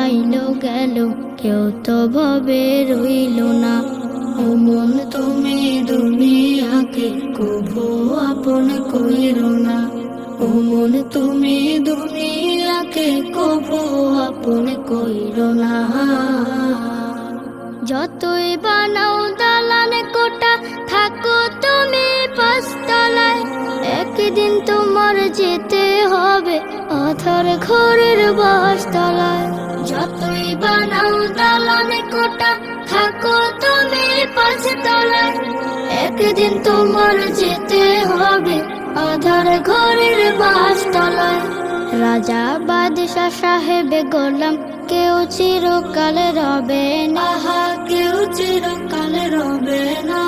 আইলো গেল, কেউ তো ভবে রইল না। ও মন তুমি দুনিয়াকে কভু আপন কইরো না। ও মন তুমি দুনিয়াকে কভু আপন কইরো না। যতই বানাও দালান কোটা, থাকো তুমি পাঁচতলায়, একদিন তোমার যেতে হবে অথর ঘরের বাসতলায়। যতই বানাও দালান কোটা, থাকো তুমি পাঁচতলায়, একদিন তোমার যেতে হবে অধর ঘরের বাসতলায়। রাজা বাদশাহ সাহেবে গোলাম কেউ চিরকাল রবে না, কেউ চিরকাল রবে না।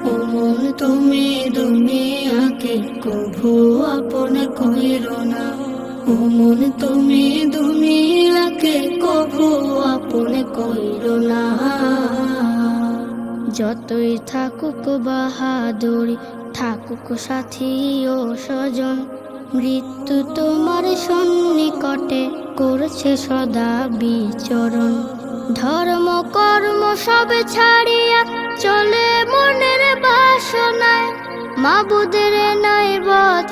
ও মন তুমি দুনিয়াকে কভু আপন কইরো না। ও মন তুমি দুনিয়াকে কভু আপন কইরো না। যতই থাকুক বাহাদুরি, থাকুক সাথী ও স্বজন, মৃত্যু তোমার সন্নিকটে করছে সদা বিচরণ। ধর্ম কর্ম সব ছাড়িয়া চলে মনের বাসনায়, মাবুদের নাই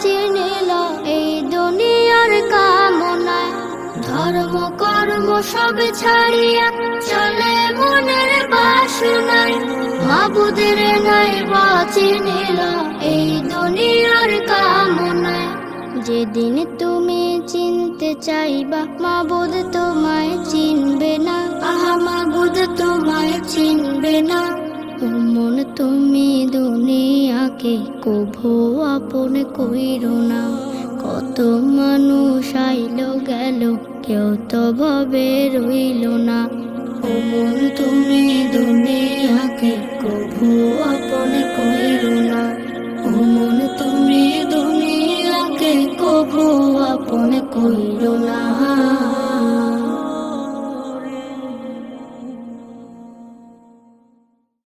চিনিল এই দুনিয়ার কামনায়। ধর্ম কর্ম সব ছাড়িয়া চলে মনের বাসনায়, মাবুদের নাই চিনিল এই দুনিয়ার কামনায়। যেদিন তুমি চিনতে চাইবা মাবুদ তোমায় চিনবে না, আহা মাবুদ তোমায় চিনবে না। ও মন তুমি দুনিয়াকে কভু আপন কইরো না। কত মানুষ আইলো গেল, কেউ তো ভবে রইল না। ও মন তুমি দুনিয়াকে কভু আপন কইরো না। ও মন তুমি দুনিয়াকে কভু আপন কইরো না।